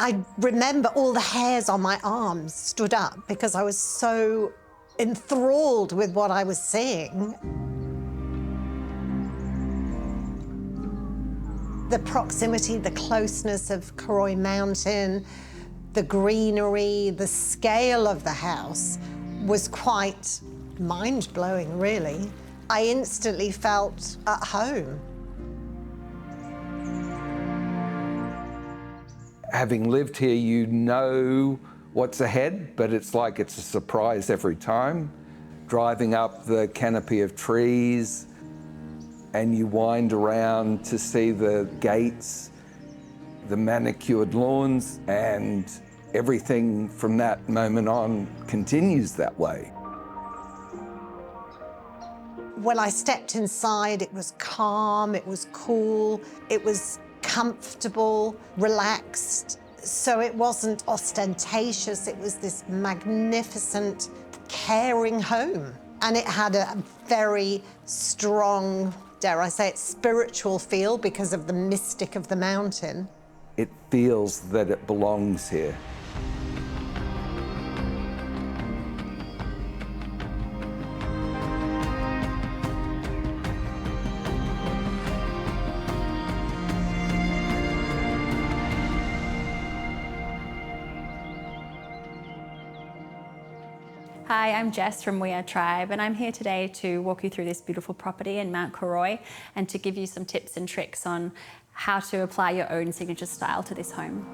I remember all the hairs on my arms stood up because I was so enthralled with what I was seeing. The proximity, the closeness of Cooroy Mountain, the greenery, the scale of the house was quite mind-blowing, really. I instantly felt at home. Having lived here, you know what's ahead, but it's like it's a surprise every time. Driving up the canopy of trees, and you wind around to see the gates, the manicured lawns, and everything from that moment on continues that way. When I stepped inside, it was calm, it was cool, it was comfortable, relaxed. So it wasn't ostentatious, it was this magnificent, caring home. And it had a very strong, dare I say it, spiritual feel because of the mystic of the mountain. It feels that it belongs here. Hi, I'm Jess from We Are Tribe, and I'm here today to walk you through this beautiful property in Mount Cooroy and to give you some tips and tricks on how to apply your own signature style to this home.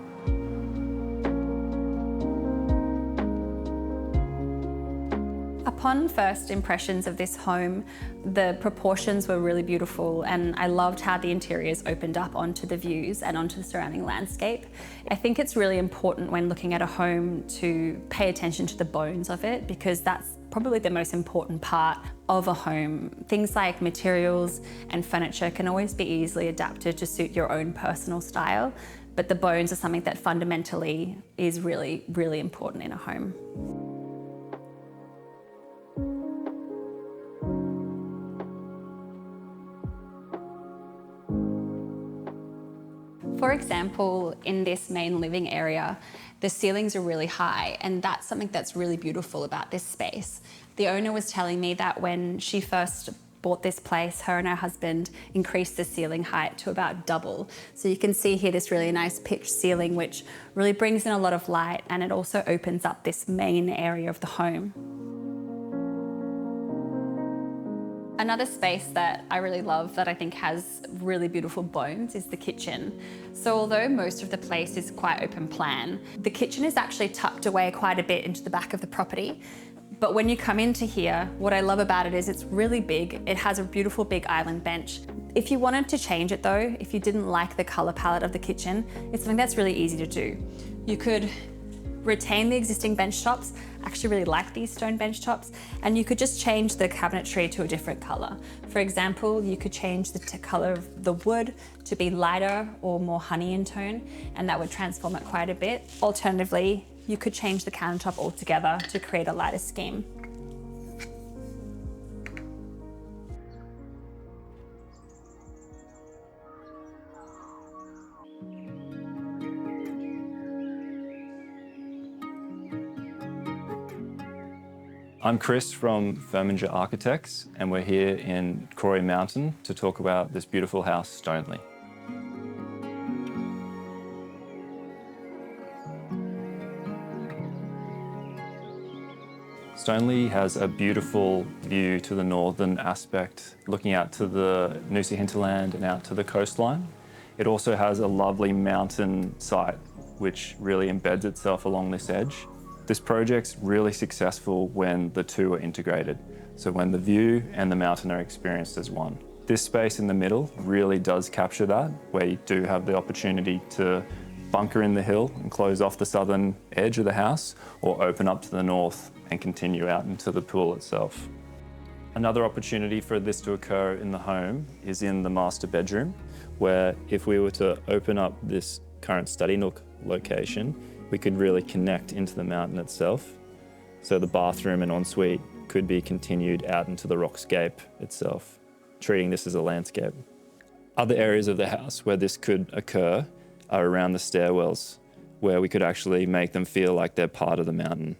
Upon first impressions of this home, the proportions were really beautiful, and I loved how the interiors opened up onto the views and onto the surrounding landscape. I think it's really important when looking at a home to pay attention to the bones of it, because that's probably the most important part of a home. Things like materials and furniture can always be easily adapted to suit your own personal style, but the bones are something that fundamentally is really, really important in a home. For example, in this main living area, the ceilings are really high, and that's something that's really beautiful about this space. The owner was telling me that when she first bought this place, her and her husband increased the ceiling height to about double. So you can see here this really nice pitched ceiling, which really brings in a lot of light, and it also opens up this main area of the home. Another space that I really love that I think has really beautiful bones is the kitchen. So although most of the place is quite open plan, the kitchen is actually tucked away quite a bit into the back of the property. But when you come into here, what I love about it is it's really big. It has a beautiful big island bench. If you wanted to change it though, if you didn't like the color palette of the kitchen, it's something that's really easy to do. You could retain the existing bench tops. I actually really like these stone bench tops, and you could just change the cabinetry to a different color. For example, you could change the color of the wood to be lighter or more honey in tone, and that would transform it quite a bit. Alternatively, you could change the countertop altogether to create a lighter scheme. I'm Chris from Firminger Architects, and we're here in Cooroy Mountain to talk about this beautiful house, Stonelea. Stonelea has a beautiful view to the northern aspect, looking out to the Noosa Hinterland and out to the coastline. It also has a lovely mountain site, which really embeds itself along this edge. This project's really successful when the two are integrated, so when the view and the mountain are experienced as one. This space in the middle really does capture that, where you do have the opportunity to bunker in the hill and close off the southern edge of the house, or open up to the north and continue out into the pool itself. Another opportunity for this to occur in the home is in the master bedroom, where if we were to open up this current study nook location, we could really connect into the mountain itself. So the bathroom and ensuite could be continued out into the rockscape itself, treating this as a landscape. Other areas of the house where this could occur are around the stairwells, where we could actually make them feel like they're part of the mountain.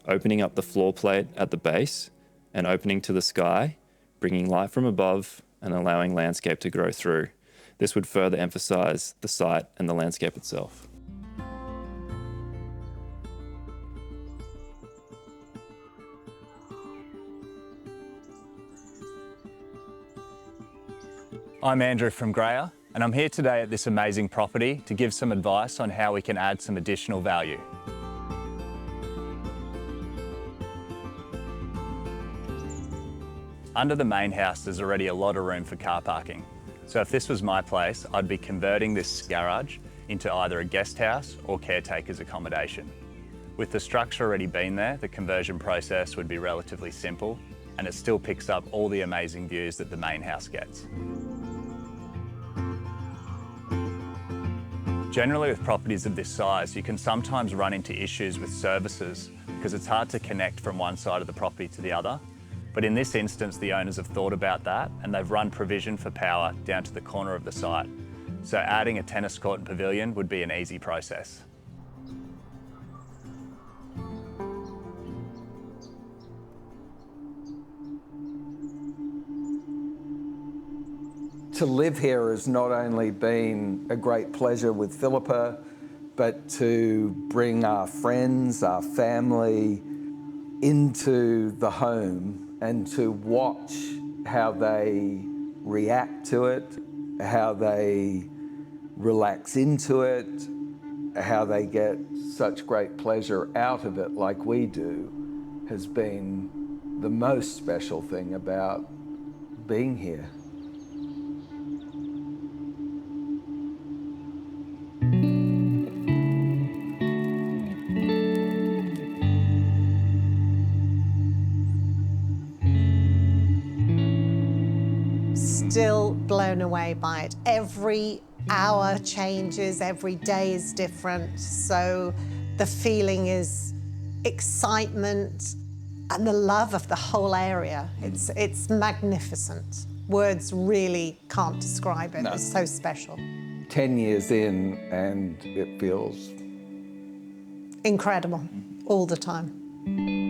Opening up the floor plate at the base and opening to the sky, bringing light from above and allowing landscape to grow through. This would further emphasize the site and the landscape itself. I'm Andrew from Greyer, and I'm here today at this amazing property to give some advice on how we can add some additional value. Under the main house, there's already a lot of room for car parking. So if this was my place, I'd be converting this garage into either a guest house or caretaker's accommodation. With the structure already being there, the conversion process would be relatively simple, and it still picks up all the amazing views that the main house gets. Generally, with properties of this size, you can sometimes run into issues with services because it's hard to connect from one side of the property to the other. But in this instance, the owners have thought about that and they've run provision for power down to the corner of the site. So adding a tennis court and pavilion would be an easy process. To live here has not only been a great pleasure with Phillipa, but to bring our friends, our family into the home and to watch how they react to it, how they relax into it, how they get such great pleasure out of it like we do, has been the most special thing about being here. Still blown away by it. Every hour changes, every day is different. So the feeling is excitement and the love of the whole area. It's magnificent. Words really can't describe it. No. It's so special. 10 years in and it feels Incredible, all the time.